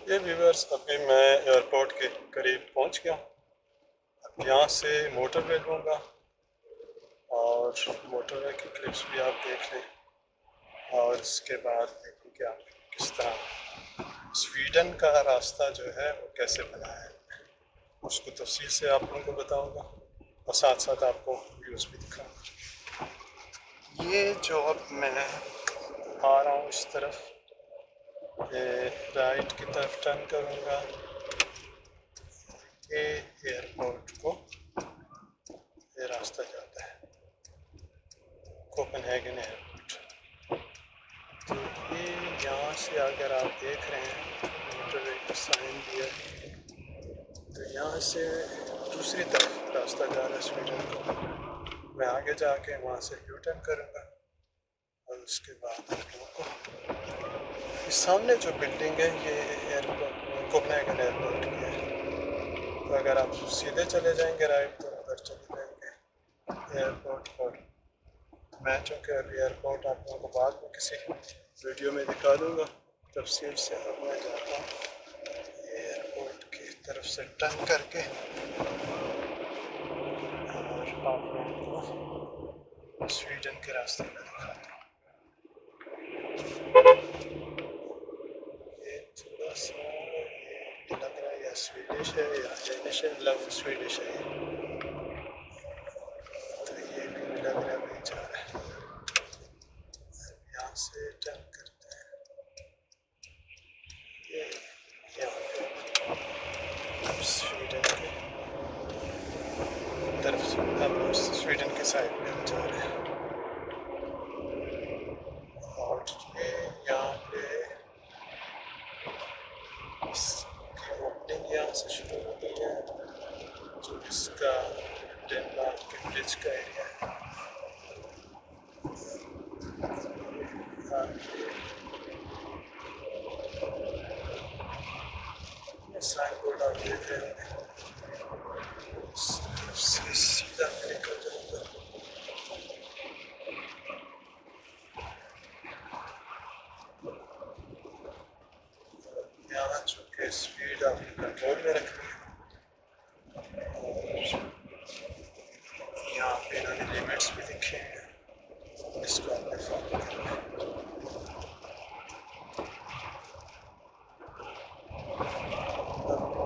ये व्यूवर्स, अभी मैं एयरपोर्ट के करीब पहुंच गया हूँ। अब यहाँ से मोटरवे लूँगा और मोटरवे की क्लिप्स भी आप देख लें और इसके बाद देखो क्या किस तरह स्वीडन का रास्ता जो है वो कैसे बना है, उसको तफसील से आप लोगों को बताऊँगा और साथ साथ आपको व्यूज़ भी दिखाऊँगा। ये जो अब मैं आ रहा हूँ इस तरफ, ये राइट की तरफ टर्न करूँगा। ये एयरपोर्ट को ये रास्ता जाता है कोपेनहेगन एयरपोर्ट। तो ये यहाँ से अगर आप देख रहे हैं मोटरवे का साइन दिया है, तो यहाँ से दूसरी तरफ रास्ता जा रहा है स्वीडन को। मैं आगे जाके वहाँ से यू टर्न करूँगा और उसके बाद आप लोगों को इस सामने जो बिल्डिंग है ये एयरपोर्ट कोपेनहेगन एयरपोर्ट की है। तो अगर आप सीधे चले जाएंगे राइट तो उधर चले जाएंगे एयरपोर्ट पर। मैं चूँकि अभी एयरपोर्ट आप लोगों को बाद में किसी वीडियो में दिखा दूँगा तफसील से। अब मैं जाता हूँ एयरपोर्ट की तरफ से टर्न करके और आप लोगों को स्वीडन के रास्ते में दिखाता हूँ। ये थोड़ा सा लग रहा है या स्वीडिश है या डेनिश है, लग स्वीडिश है। तो ये भी लग रहा है वही जा रहा है। यहाँ से टर्न करते हैं ये यहाँ पे अब स्वीडन की तरफ से, अब स्वीडन के साइड में हम जा रहे हैं। और ये यहाँ पे इसकी ओपनिंग यहाँ से शुरू हो गई है, जो इसका डेनमार्क के ब्रिज का एरिया है। साइन बोर्ड आप देख रहे होंगे, सीधा निकल जाऊंगा। यहाँ चूँकि स्पीड आपने कंट्रोल में रखनी है और यहाँ पे इन्होंने लिमिट्स भी लिखे हैं, इसको आपने फॉलो करना है।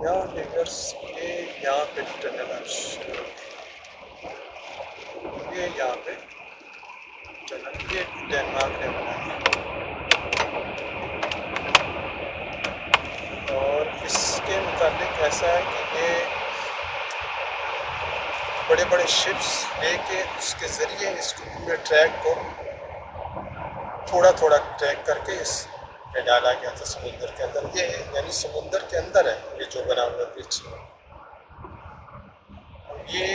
यहाँ फिगर्स ये यहाँ पे टनल शुरू होगी, ये यहाँ पे टनल ये डेनमार्क ने बनाई है। और इसके मुताबिक ऐसा है कि ये बड़े बड़े शिप्स लेके उसके ज़रिए इसको पूरे ट्रैक को थोड़ा थोड़ा ट्रैक करके इस में डाला गया था समुद्र के अंदर। ये यानी समुद्र के अंदर है ये जो बना हुआ ब्रिज। ये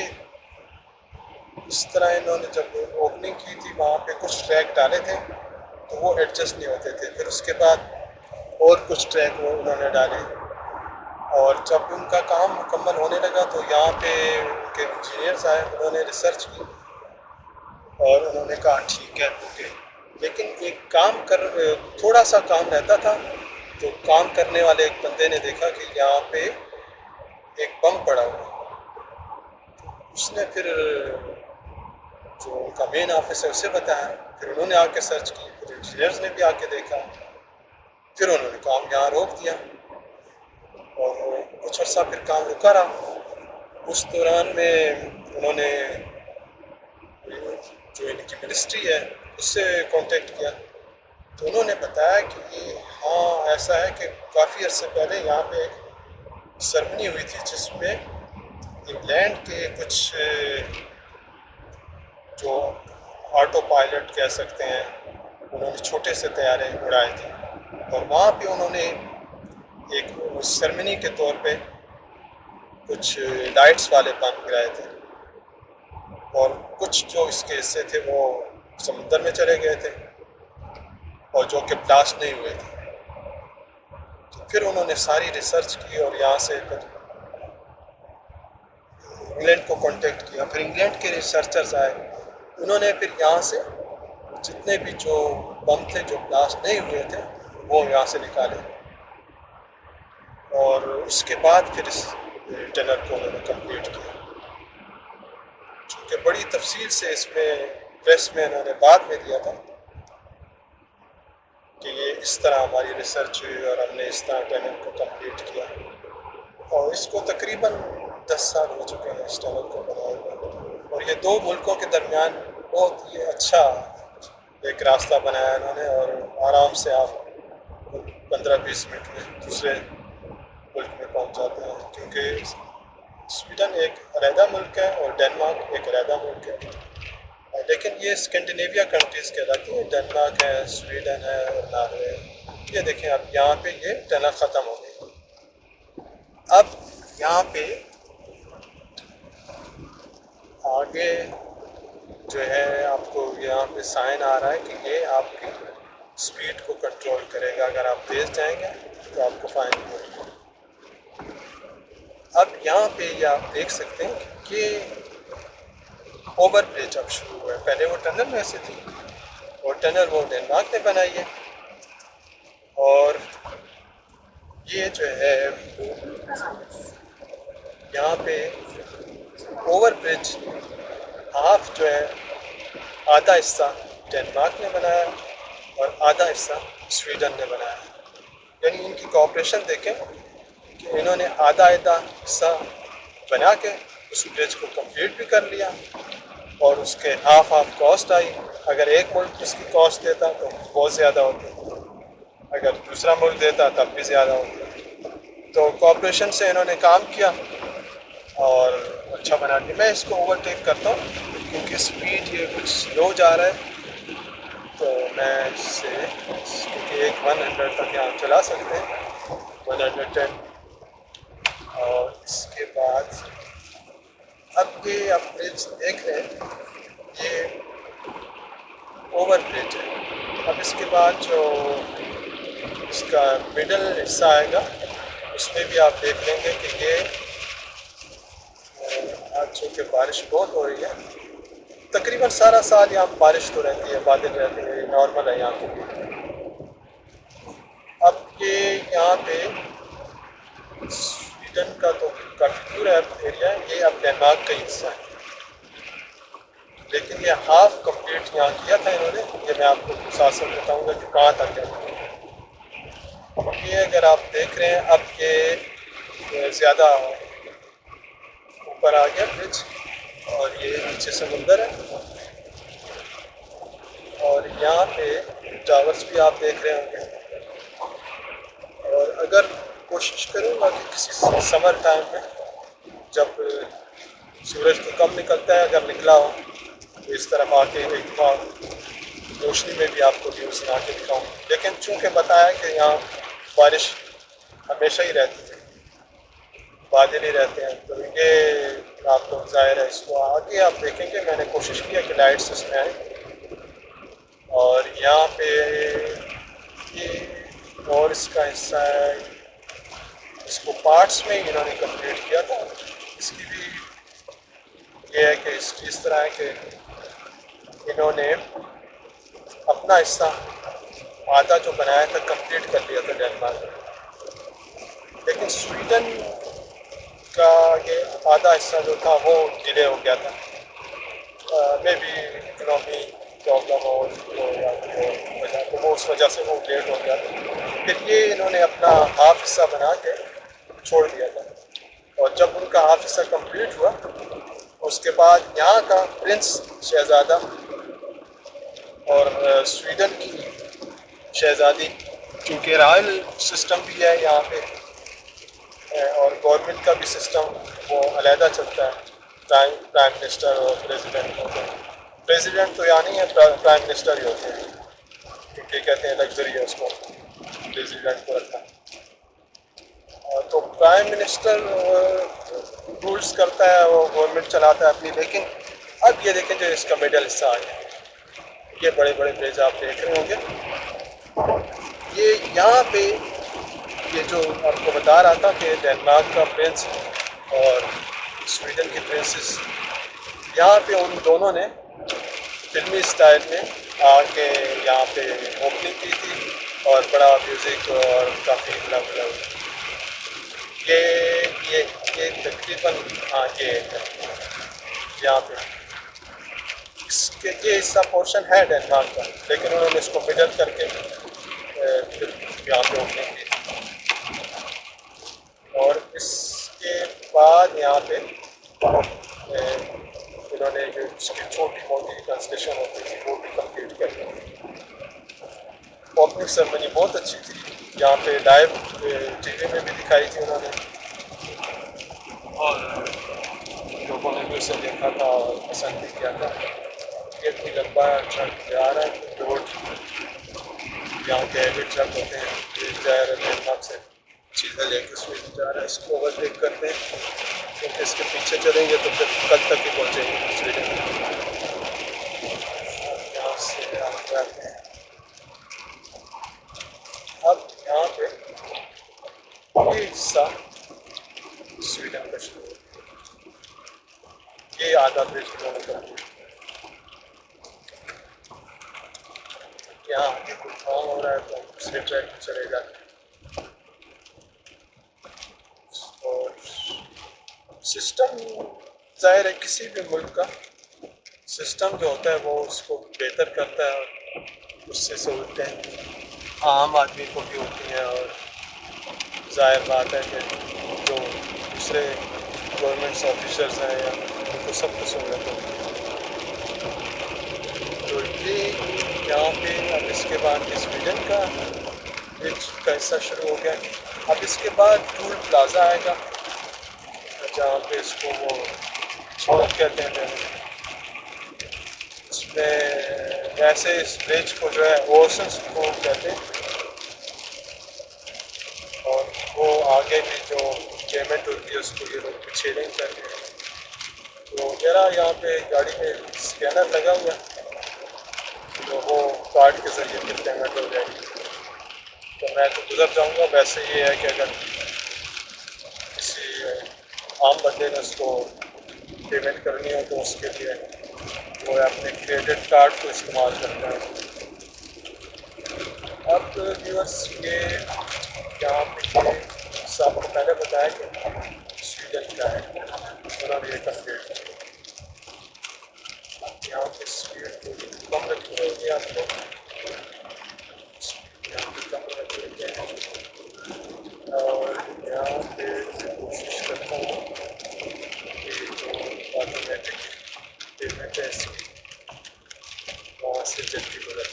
इस तरह इन्होंने जब ओपनिंग की थी वहाँ पे कुछ ट्रैक डाले थे तो वो एडजस्ट नहीं होते थे, फिर उसके बाद और कुछ ट्रैक वो उन्होंने डाले और जब उनका काम मुकम्मल होने लगा तो यहाँ पे उनके इंजीनियर्स आए, उन्होंने रिसर्च की और उन्होंने कहा ठीक है ओके। लेकिन एक काम कर थोड़ा सा काम रहता था, तो काम करने वाले एक बंदे ने देखा कि यहाँ पे एक बम पड़ा हुआ। उसने फिर जो उनका मेन ऑफिस है उसे बताया, फिर उन्होंने आके सर्च की, फिर इंजीनियर्स ने भी आके देखा, फिर उन्होंने काम यहाँ रोक दिया और कुछ अर्सा फिर काम रुका रहा। उस दौरान में उन्होंने जो इनकी मिनिस्ट्री है उससे कांटेक्ट किया, तो उन्होंने बताया कि हाँ ऐसा है कि काफ़ी अर्से पहले यहाँ पे एक सेरेमनी हुई थी जिसमें इंग्लैंड के कुछ जो ऑटो पायलट कह सकते हैं, उन्होंने छोटे से तैयारे उड़ाए थे और वहाँ पे उन्होंने एक सेरेमनी के तौर पे कुछ लाइट्स वाले बम गिराए थे और कुछ जो इसके हिस्से थे वो समुद्र में चले गए थे और जो कि ब्लास्ट नहीं हुए थे। तो फिर उन्होंने सारी रिसर्च की और यहाँ से फिर इंग्लैंड को कांटेक्ट किया। फिर इंग्लैंड के रिसर्चर्स आए, उन्होंने फिर यहाँ से जितने भी जो बम थे जो ब्लास्ट नहीं हुए थे वो यहाँ से निकाले और उसके बाद फिर इस टनल को उन्होंने कंप्लीट किया। चूँकि बड़ी तफसील से इसमें प्रेस में इन्होंने बाद में दिया था कि ये इस तरह हमारी रिसर्च हुई और हमने इस तरह टनल को कंप्लीट किया, और इसको तकरीबन 10 साल हो चुके हैं इस टनल को बनाए हुए। और ये दो मुल्कों के दरमियान बहुत ही अच्छा एक रास्ता बनाया इन्होंने, और आराम से आप 15-20 मिनट में दूसरे मुल्क में पहुंच जाते हैं, क्योंकि स्वीडन एक अलहदा मुल्क है और डेनमार्क एक अलहदा मुल्क है। लेकिन ये स्कैंडिनेविया कंट्रीज़ कहलाती हैं, डेनमार्क है, स्वीडन है और नॉर्वे। ये देखें अब यहाँ पे ये टनल ख़त्म हो गई। अब यहाँ पे आगे जो है आपको यहाँ पे साइन आ रहा है कि ये आपकी स्पीड को कंट्रोल करेगा। अगर आप तेज़ जाएंगे तो आपको फाइन होगा। अब यहाँ पे ये आप देख सकते हैं कि ओवर ब्रिज अब शुरू हुआ है। पहले वो टनल में से थी, और टनल वो डेनमार्क ने बनाई है। और ये जो है यहाँ पे ओवर ब्रिज हाफ जो है, आधा हिस्सा डेनमार्क ने बनाया और आधा हिस्सा स्वीडन ने बनाया। यानी इनकी कोऑपरेशन देखें कि इन्होंने आधा हिस्सा बना के उस ब्रिज को कंप्लीट भी कर लिया, और उसके हाफ कॉस्ट आई। अगर एक मुल्क इसकी कॉस्ट देता तो बहुत ज़्यादा होती, अगर दूसरा मुल्क देता तब भी ज़्यादा होती। तो कोऑपरेशन से इन्होंने काम किया और अच्छा बना दिया। मैं इसको ओवरटेक करता हूँ क्योंकि स्पीड ये कुछ स्लो जा रहा है, तो मैं इससे क्योंकि 100 तक यहाँ चला सकते हैं, 110। और इसके बाद अब ये आप ब्रिज देख रहे हैं, ये ओवर ब्रिज है। अब इसके बाद जो इसका मिडल हिस्सा आएगा उसमें भी आप देख लेंगे कि ये आज चूँकि बारिश बहुत हो रही है, तकरीबन सारा साल यहाँ बारिश तो रहती है, बादल रहते हैं, नॉर्मल है यहाँ के। अब ये यहाँ पे स्वीडन का तो काफ़ी दूर है एरिया, ये अब डेनमार्क का हिस्सा है, लेकिन ये हाफ कंप्लीट यहाँ किया था इन्होंने। ये मैं आपको साथ साथ बताऊँगा कि कहाँ तक है। ये अगर आप देख रहे हैं, अब ये ज़्यादा ऊपर आ गया ब्रिज, और ये नीचे समुंदर है, और यहाँ पे टावर्स भी आप देख रहे होंगे। और अगर कोशिश करूँगा कि किसी समर टाइम में जब सूरज तो कम निकलता है, अगर निकला हो तो इस तरफ आके एक बार रोशनी में भी आपको व्यूज़ यहाँ के दिखाऊँ। लेकिन चूँकि बताया कि यहाँ बारिश हमेशा ही रहती है, बादल ही रहते हैं, तो ये आपको ज़ाहिर है। इसको आगे आप देखेंगे, मैंने कोशिश किया कि लाइट्स इसमें आए, और यहाँ पे ये और इसका हिस्सा है, इसको पार्ट्स में इन्होंने कंप्लीट किया था। इसकी भी ये है कि इस तरह है कि इन्होंने अपना हिस्सा आधा जो बनाया था कंप्लीट कर लिया था डेनमार्क में, लेकिन स्वीडन का ये आधा हिस्सा जो था वो डिले हो गया था। मे बी इकोनॉमी प्रॉब्लम हो या वजह, तो वो उस वजह से वो लेट हो गया था। फिर ये इन्होंने अपना हाफ हिस्सा बना के छोड़ दिया था, और जब उनका हाफ हिस्सा कंप्लीट हुआ उसके बाद यहाँ का प्रिंस शहज़ादा और स्वीडन की शहज़ादी, क्योंकि रॉयल सिस्टम भी है यहाँ पे, और गवर्नमेंट का भी सिस्टम वो अलहदा चलता है। प्राइम मिनिस्टर और प्रेसिडेंट होते हैं। प्रेसिडेंट तो यहाँ नहीं है, प्राइम मिनिस्टर ही होते हैं, क्योंकि कहते हैं लग्जरी है उसको प्रेसिडेंट को रखना। तो प्राइम मिनिस्टर रूल्स करता है, वो गवर्नमेंट चलाता है अपनी। लेकिन अब ये देखें जो इसका मिडल हिस्सा आ गया, ये बड़े बड़े ब्रिज आप देख रहे होंगे। ये यहाँ पे ये जो आपको बता रहा था कि डेनमार्क का प्रिंस और स्वीडन की प्रिंसेस, यहाँ पे उन दोनों ने फिल्मी स्टाइल में आके यहाँ पे ओपनिंग की थी, और बड़ा म्यूज़िक और काफ़ी मतलब ये ये ये तकरीबन, हाँ ये है यहाँ पे। इसके ये हिस्सा पोर्शन है डेनमार्क का, लेकिन उन्होंने इसको मिडल करके फिर यहाँ पे ओपनिंग की। और इसके बाद यहाँ पे इन्होंने जो इसकी छोटी मोटी कंस्ट्रक्शन होती थी वो भी कंप्लीट कर दी। ओपनिंग सेरेमनी बहुत अच्छी थी, यहाँ पे लाइव टीवी में भी दिखाई थी उन्होंने, और लोगों ने भी उसे देखा था और पसंद भी किया था। ये कोई लंबा ट्रक जा रहा है, रोड यहाँ के हैवी ट्रक होते हैं, ये जा रहा है डेनमार्क से चीज़ें लेकर स्वीडन जा रहा है। इसको ओवरटेक करते हैं क्योंकि इसके पीछे चलेंगे तो फिर कल तक ही पहुँचेंगे स्वीडन। यहाँ से आते हैं अब यहाँ पे ये हिस्सा स्वीडन का शुरू, ये आधा ब्रिज उन्होंने कर दिया। यहाँ आगे कुछ काम हो रहा है तो दूसरे ट्रैक में चले जाते हैं। और सिस्टम जाहिर है किसी भी मुल्क का सिस्टम जो होता है वो उसको बेहतर करता है, और उससे सहूलतें आम आदमी को भी होती हैं। और जाहिर बात है कि जो दूसरे गवर्नमेंट ऑफिसर्स हैं या उनको सबको सहूलत होती है। तो ये यहाँ पे अब इसके बाद स्वीडन का ब्रिज का हिस्सा शुरू हो गया। अब इसके बाद टूल प्लाजा आएगा जहाँ पे इसको वो सड़क कहते हैं। इसमें वैसे इस ब्रिज को जो है ओशंस को कहते हैं, और वो आगे भी जो पेमेंट होती है उसको ये लोग पिछेड़ें करते हैं। तो मेरा यहाँ पे गाड़ी में स्कैनर लगा हुआ है, तो वो कार्ड के ज़रिए फिर पेमेंट हो जाएगी। तो मैं तो गुजर जाऊँगा। वैसे ये है कि अगर किसी आम बंदे ने उसको पेमेंट करनी हो तो उसके लिए वो अपने क्रेडिट कार्ड को इस्तेमाल करता है। अब व्यूअर्स ये यहाँ पे आपको पहले बताया कि स्वीडन का है, उन्होंने ये कंप्लीट किया। यहाँ पे स्पीड कम रखनी होगी आपको, यहाँ पे कम रखनी है। और यहाँ पे कोशिश करता हूँ कि जो ऑटोमेटिक पेमेंट है इसकी वहाँ से जल्दी गुजर।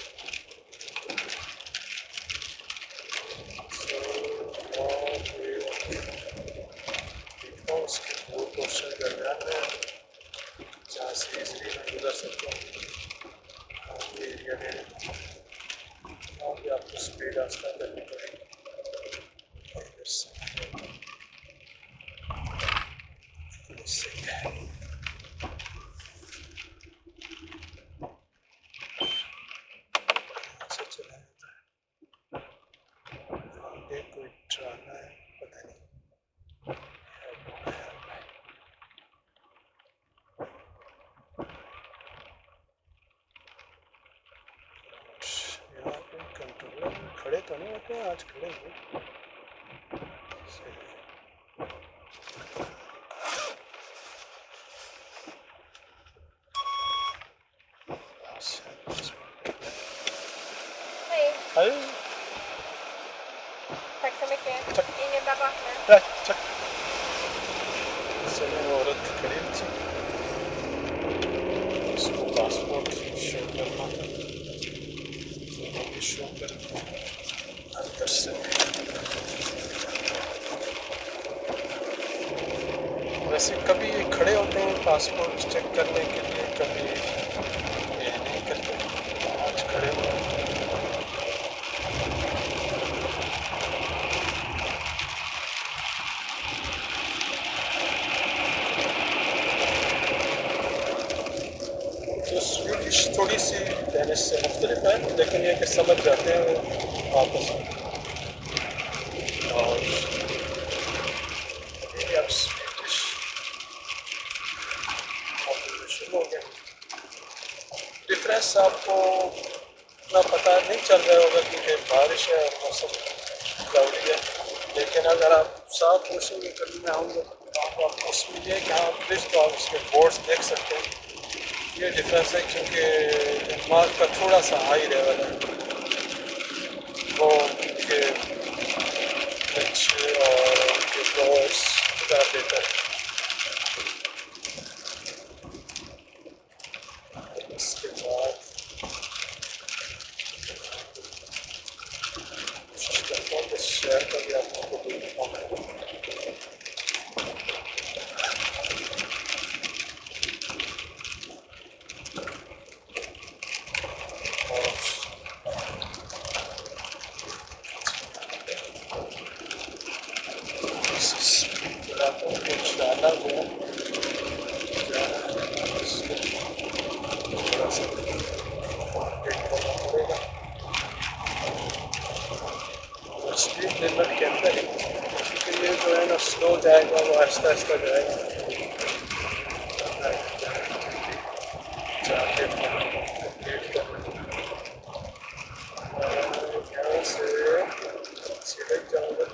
देखता हूँ उसके दो क्वेश्चन दरमियान में जहाँ से इसलिए मैं गुजर सकता हूँ एरिया में। वहाँ पर आपको स्पीड आस्ता करनी पड़ेगी। कोई ट्राला है पता नहीं। यहाँ पे कंट्रोलर खड़े तो नहीं होते हैं, आज खड़े हुए। Hej. Tack så mycket. Ingen bra partner. Tack, tack. Så nu var det klint. इसको पासपोर्ट शो करना है, तो अभी शो कर अंदर से। वैसे कभी ये खड़े होते हैं पासपोर्ट चेक करने के लिए, कभी ये नहीं करते। आज खड़े हुए हैं। स्वीडिश थोड़ी सी डेनिश से मुख्तलिफ है, लेकिन ये कि समझ जाते हैं वो आपस में। और अब स्वीडिश शुरू हो गया। डिफरेंस आपको इतना पता नहीं चल रहा होगा क्योंकि बारिश है और मौसम क्लाउडी है, लेकिन लेकिन अगर आप साफ रोशनी में कभी में आऊँगा तो आप उसमें ये कि हाँ प्लीज़ तो आप उसके बोर्ड्स देख सकते हैं। ये डिफरेंस है क्योंकि मार्क का थोड़ा सा हाई लेवल है वो उनके पिच और उनके बोर्ड्स बता देता है। इसके बाद कोशिश करता हूँ कि शहर का भी आप लोगों को दिखाऊँ। स्पीड लिमिट के अंदर ही क्योंकि ये जो है ना स्लो जाएगा वो आहिस्ता आहिस्ता जाएगा जाके कंप्लीट करना। यहाँ से सीधे जाऊँगा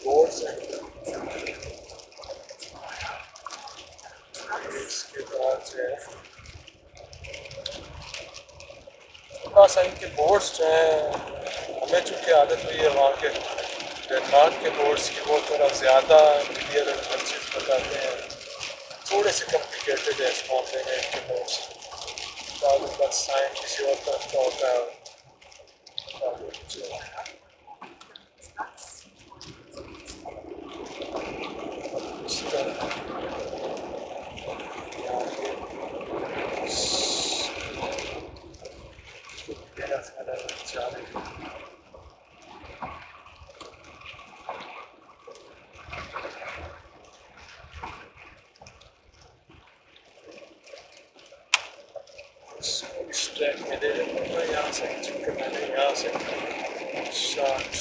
बोर्ड्स हैं। इसके बाद जो है पास इनके बोर्ड्स जो हैं हमें चूँकि आदत हुई है वहाँ के डेनमार्क के बोर्ड्स की वो थोड़ा ज़्यादा क्लियर और हर चीज़ बताते हैं। थोड़े से कॉम्प्लिकेटेड है इस मामले में इनके बोर्ड्स। बात साइन किसी और तरफ का होता है इस तरह इस ट्रैक में दे देता हूँ मैं यहाँ से चूँकि मैंने यहाँ से शॉर्ट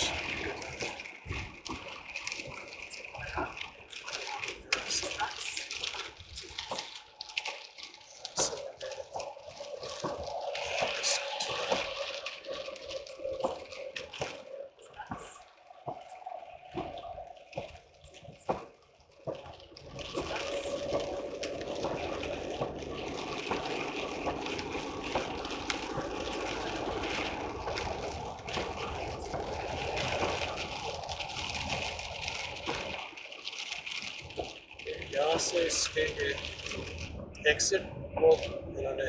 यहाँ से इसके एग्ज़िट वो उन्होंने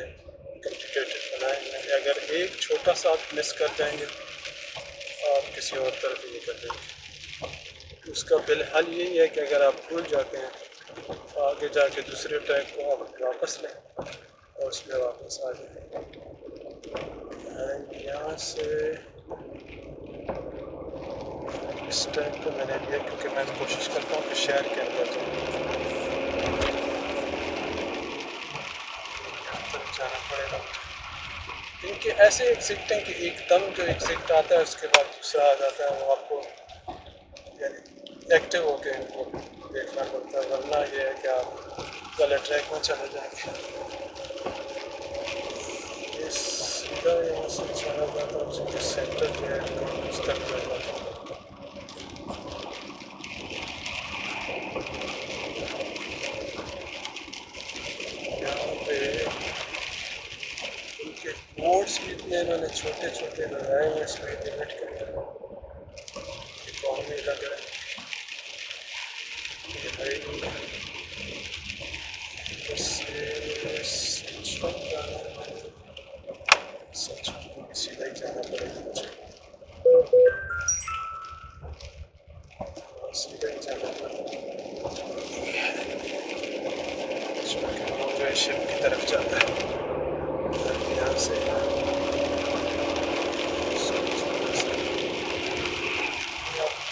कॉम्प्लिकेटेड बनाए हैं। अगर एक छोटा सा मिस कर जाएंगे आप किसी और तरफ ही निकल जाएंगे। उसका बिल हल यही है कि अगर आप भूल जाते हैं तो आगे जाके दूसरे ट्रैक को आप वापस लें और उसमें वापस आ जाएं। यहाँ से इस ट्रैक को मैंने लिया क्योंकि मैं कोशिश करता हूँ कि शहर के अंदर जाना पड़ेगा। इनके ऐसे एग्जिट हैं कि एकदम जो एग्जिट आता है उसके बाद दूसरा आ जाता है वो आपको यानी एक्टिव होकर इनको देखना पड़ता है, वरना ये है कि आप गलत ट्रैक में चले जाएंगे। ये सीधा यहाँ से चला जाता है क्योंकि सेंटर जो है उस तक चल जाता है। बोर्ड्स भी इतने इन्होंने छोटे छोटे लगाए हुए स्पीड लिमिट के लिए कौन नहीं लग रहा है। सीधा ही जाना पड़ेगा मुझे, सीधा ही जाना पड़ेगा। शिप की तरफ जाता है यहाँ से।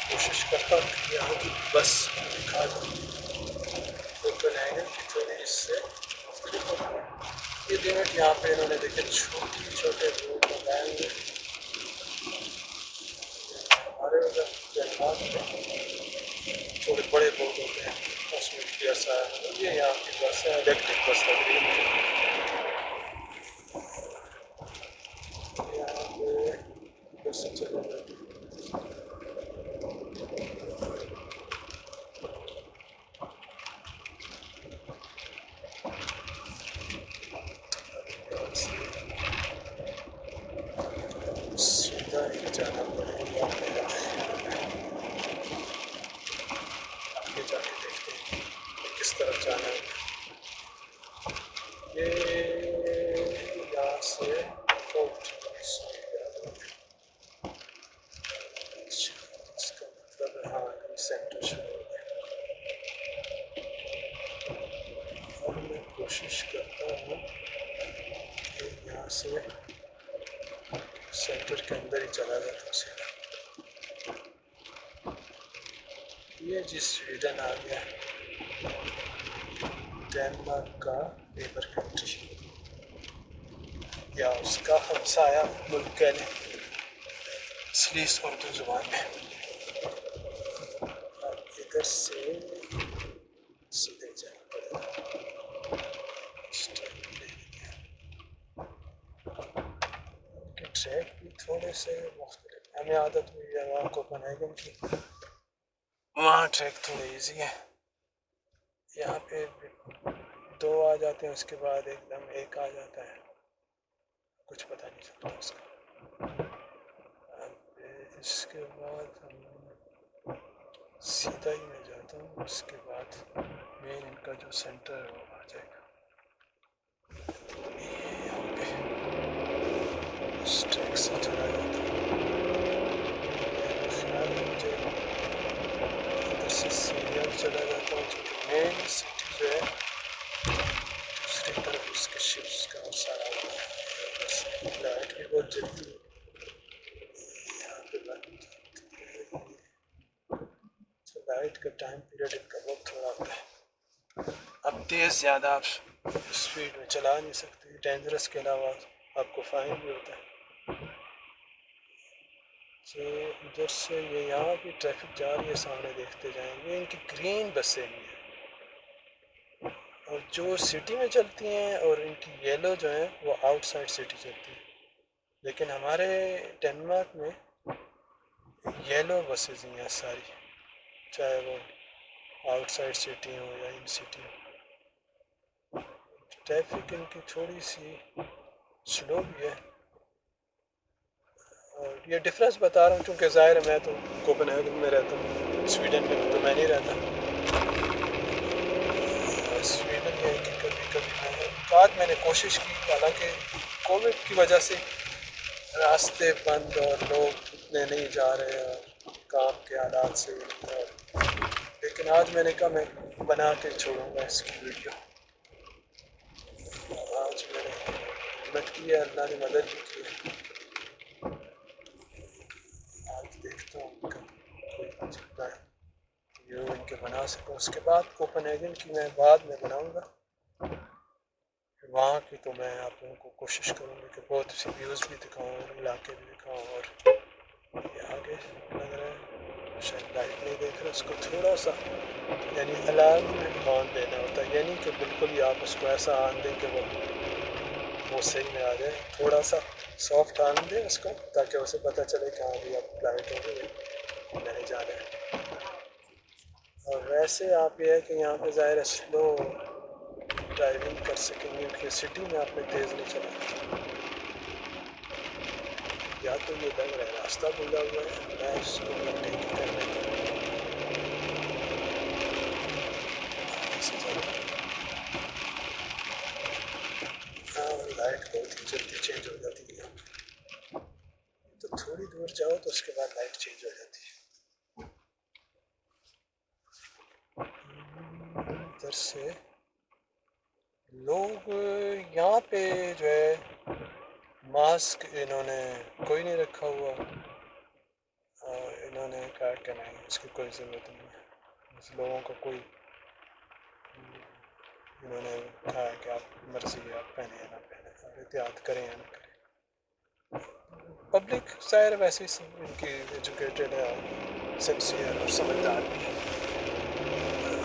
कोशिश करता हूँ कि यहाँ की बस दिखा दूँ ओपन की थोड़ी इससे ये लिमिट यहाँ पे इन्होंने देखे छोटे छोटे बोर्ड लगाए हुए। हमारे उधर डेनमार्क में थोड़े बड़े बोर्ड होते हैं उसमें क्लियर सा है। ये यहाँ की बस है, इलेक्ट्रिक बस लग रही है मुझे। यहाँ पे चला जाता है। जाना पड़ेगा, आगे जाके देखते हैं किस तरफ जाना है। ये यहाँ से इसका मतलब हाँ ये सेंटर शुरू हो गया। अब मैं कोशिश करता हूँ कि यहाँ से सेंटर के अंदर ही चला जाता हूँ सीधा। ये जी स्वीडन आ गया, डेनमार्क का नेबर कंट्री या उसका हमसाया मुल्क कह लें, इसलिए इस उर्दू ज़ुबान में। अब इधर से सीधे जाना पड़ेगा। ट्रैक भी थोड़े से मुख्तलिफ, हमें आदत हुई है वहाँ कोपेनहेगन की, वहाँ ट्रैक थोड़े इजी है। यहाँ पे दो आ जाते हैं, उसके बाद एकदम एक आ जाता है, कुछ पता नहीं चलता उसका। अब इसके बाद हम सीधा ही मैं जाता हूँ, उसके बाद मेन इनका जो सेंटर है वो आ जाएगा। यहाँ पे इस ट्रैक से चला जाता हूँ, मुझे इधर से सीधा चला जाता हूँ, क्योंकि मेन सिटी जो है दूसरी तरफ उसके शिप्स का और सारा लाइट भी बहुत जल्दी यहाँ पे बंद, तो लाइट का टाइम पीरियड इनका बहुत थोड़ा होता है। अब तेज़ ज़्यादा आप स्पीड में चला नहीं सकते, डेंजरस के अलावा आपको फाइन भी होता है। तो इधर से ये यहाँ भी ट्रैफिक जा रही है, सामने देखते जाएंगे, इनकी ग्रीन बसें भी हैं और जो सिटी में चलती हैं, और इनकी येलो जो है वो आउटसाइड सिटी चलती है। लेकिन हमारे डेनमार्क में येलो बसेज ही हैं सारी, चाहे वो आउटसाइड सिटी हो या इन सिटी हो। ट्रैफिक इनकी थोड़ी सी स्लो भी है, और ये डिफरेंस बता रहा हूँ क्योंकि ज़ाहिर है मैं तो कोपेनहेगन में रहता हूँ, स्वीडन में तो मैं नहीं रहता। स्वीडन में कि कभी कभी बाद मैंने कोशिश की, हालांकि कोविड की वजह से रास्ते बंद और लोग उतने नहीं जा रहे और काम के हालात से, और लेकिन आज मैंने कहा मैं बना के छोड़ूंगा इसकी वीडियो। आज मैंने हिम्मत की है, अल्लाह ने मदद भी की है। आज देखता हूँ उनका कोई जितना है ये इनके बना सकूँ। उसके बाद कोपेनहेगन की मैं बाद में बनाऊँगा, वहाँ की तो मैं आप लोगों को कोशिश करूँगा कि बहुत सी व्यूज़ भी दिखाऊँ और इलाके भी दिखाऊँ। और ये आगे लग रहा है शायद लाइट नहीं देख रहे, उसको थोड़ा सा यानी अलार्म में ऑन देना होता है, यानी कि बिल्कुल ही आप उसको ऐसा ऑन दें कि वो सही में आ जाए, थोड़ा सा सॉफ्ट ऑन दें उसको, ताकि उसे पता चले कि हाँ भी अब लाइट हो गई मैंने जाना है। और वैसे आप ये है कि यहाँ पे ज़ाहिर है स्लो ड्राइविंग कर सकेंगे, क्योंकि सिटी में आपने तेज़ नहीं चला। या तो ये लग रहा है रास्ता खुला हुआ है, मैं इसको ओवरटेक करने लाइट बहुत ही जल्दी चेंज हो जाती है, तो थोड़ी दूर जाओ तो उसके बाद लाइट चेंज हो जाती है। इधर से लोग यहाँ पे जो है मास्क इन्होंने कोई नहीं रखा हुआ, इन्होंने कहा कि नहीं इसकी कोई ज़रूरत नहीं है, इस लोगों को कोई, इन्होंने कहा है कि आप मर्जी है आप पहने या ना पहने, आप एहतियात करें या ना करें। पब्लिक शायर वैसे ही इनकी एजुकेटेड है, सिंसियर और समझदार भी है।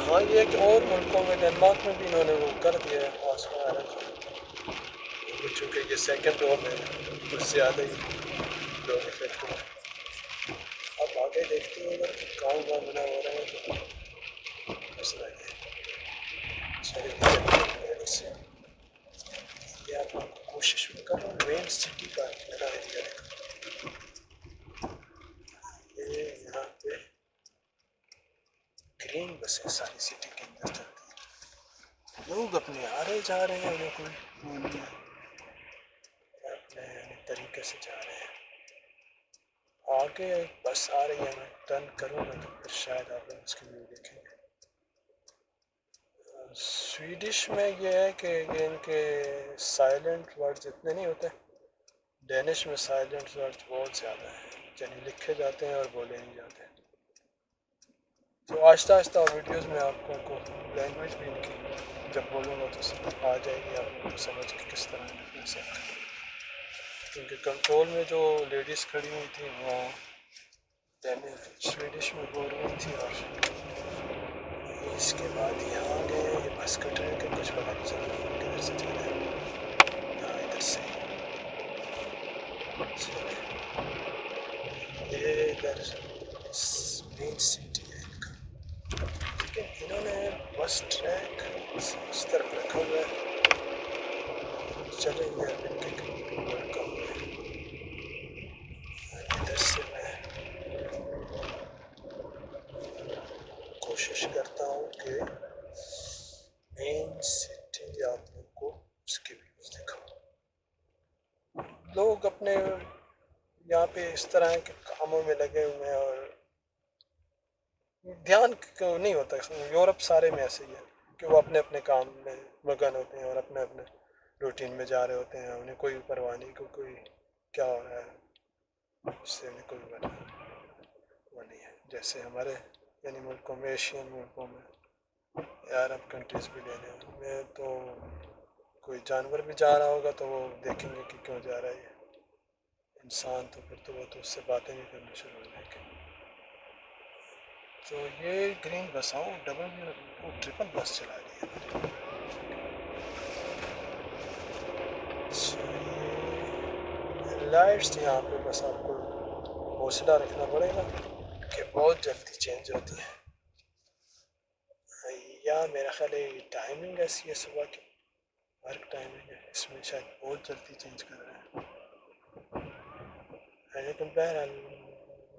हाँ ये कि और मुल्कों में, डेनमार्क में भी इन्होंने वो कर दिया है मास्क वगैरह, चूँकि ये सेकंड डोर में कुछ ज़्यादा ही लोग इफेक्ट हुए। अब आगे देखते हैं अगर गाँव बना हो रहा है तो मसला है। चलिए ये आप कोशिश में कर रहा हूँ मेन सिटी का मेरा एरिया देखो। बसें सारी सिटी के अंदर चलती हैं। लोग अपने आ रहे जा रहे हैं, उन्हें कोई वो नहीं है, अपने तरीके से जा रहे हैं। आगे एक बस आ रही है, मैं टर्न करूँगा तो फिर शायद आप लोग उसकी व्यू देखेंगे। स्वीडिश में ये है कि ये इनके साइलेंट वर्ड्स इतने नहीं होते। डेनिश में साइलेंट वर्ड्स बहुत ज़्यादा हैं, यानी लिखे जाते हैं और बोले नहीं जाते। तो आहिस्ता आहिस्ता वीडियोस में आपको लैंग्वेज भी इनकी जब बोलूँगा तो आ जाएगी आपको समझ के किस तरह डिफरेंस है। क्योंकि कंट्रोल में जो लेडीज़ खड़ी हुई थी वो स्वीडिश में बोल रही थी, और इसके बाद यहाँ गए, ये बस का ट्रैक है, कुछ पता नहीं चल रहा किधर से चल रहा है। हाँ इधर से ये इधर मेन सिटी है इनका, लेकिन इन्होंने बस ट्रैक उस तरफ रखा हुआ है। चलो यार इधर से मैं कोशिश करता हूँ कि मेन सिटी आप लोग को उसके व्यूज दिखाऊँ। लोग अपने यहाँ पे इस तरह के कामों में लगे हुए हैं और ध्यान नहीं होता। यूरोप सारे में ऐसे ही है कि वो अपने अपने काम में मगन होते हैं और अपने अपने रूटीन में जा रहे होते हैं, उन्हें कोई परवाह नहीं को कोई क्या हो रहा है, उससे उन्हें कोई वो नहीं है। जैसे हमारे यानी मुल्कों में, एशियन मुल्कों में या अरब कंट्रीज़ भी लेने उनमें तो कोई जानवर भी जा रहा होगा तो वो देखेंगे कि क्यों जा रहा है ये इंसान, तो फिर तो वो तो उससे बातें भी करनी शुरू हो जाएगी। तो ये ग्रीन बस आओ डबल ट्रिपल बस चला रही है। लाइट्स यहाँ पे बस आपको हौसला रखना पड़ेगा कि बहुत जल्दी चेंज होती है। या मेरा ख्याल है टाइमिंग ऐसी है, सुबह की वर्क टाइमिंग है, इसमें शायद बहुत जल्दी चेंज कर रहे हैं। लेकिन बहरहाल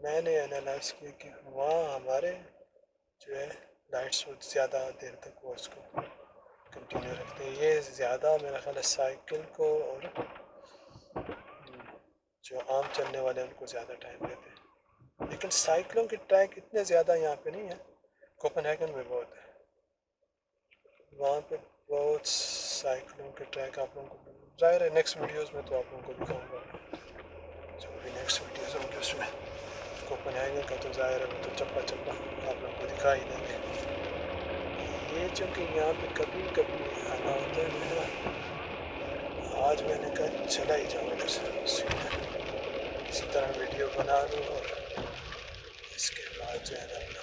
मैंने एनालाइज किया कि वहाँ हमारे जो है लाइट्स वो ज़्यादा देर तक वो उसको कंटिन्यू रखते हैं। ये ज़्यादा मेरा ख्याल है साइकिल को और जो आम चलने वाले हैं उनको ज़्यादा टाइम देते हैं। लेकिन साइकिलों के ट्रैक इतने ज़्यादा यहाँ पे नहीं है, कोपेनहेगन में बहुत है। वहाँ पे बहुत साइकिलों के ट्रैक आप लोगों को ज़ाहिर है नेक्स्ट वीडियोस में तो आप लोगों को दिखाऊंगा, जो भी नेक्स्ट वीडियोस होंगे उसमें कोपेनहेगन का तो ज़ाहिर है वो तो चप्पा चप्पा आप लोगों को दिखा ही देंगे। ये चूँकि यहाँ पे कभी कभी आना होता है, आज मैंने कहा चला ही जाऊँ इधर से इसी तरह वीडियो बना लूँ और इसके बाद जो है ना अपना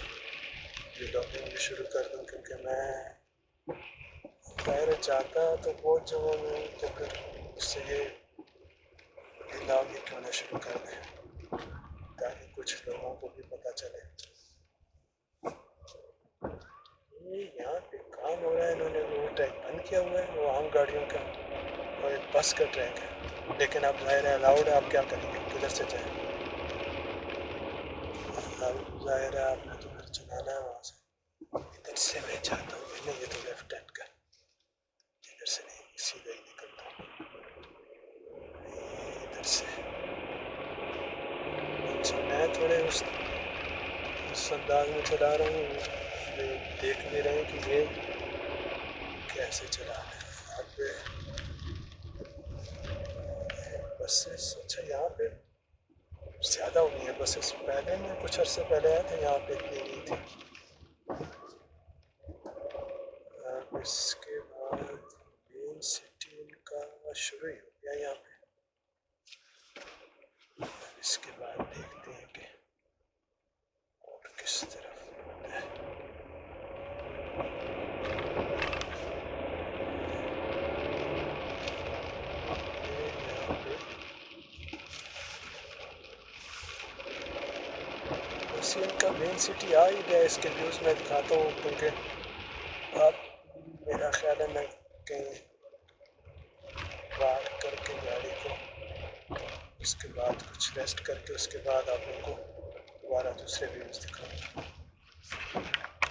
व्लॉगिंग भी शुरू कर दूँ, क्योंकि मैं बाहर जाता तो बहुत जगहों में तो फिर उससे ये व्लॉग ही क्यों ना शुरू कर दें ताकि कुछ लोगों को भी पता चले। ये यहाँ पे काम हो रहा है, इन्होंने वो ट्रैक बंद किया हुआ है, वो आम गाड़ियों का और एक बस का ट्रैक है, लेकिन अब ज़ाहिर है अलाउड है, आप क्या करेंगे, किधर से जाएँ? अब ज़ाहिर है आपने तो फिर चलाना है वहाँ से। इधर से मैं चाहता हूँ, मैंने ये तो लेफ्ट हैंड का, इधर से नहीं सीधा ही निकलता हूँ इधर से। अच्छा मैं थोड़े उस अंदाज में चला रहा हूँ, देख भी रहे हैं कि ये कैसे चला रहे हैं। यहाँ पे बसेस, अच्छा यहाँ पे ज़्यादा हुई है बसेस, पहले मैं कुछ अर्से पहले आया था यहाँ पे इतनी नहीं थी। इसके बाद मेन सिटी इनका शुरू ही हो गया यहाँ पे। इसके बाद देखते हैं कि और किस तरफ होता है। बस इनका मेन सिटी आ ही गया, इसके व्यूज़ में दिखाता हूँ, क्योंकि आप मेरा ख्याल है मैं कहीं पार्क करके गाड़ी को उसके बाद कुछ रेस्ट करके उसके बाद आप लोगों को दोबारा दूसरे व्यूज़ दिखाऊंगा।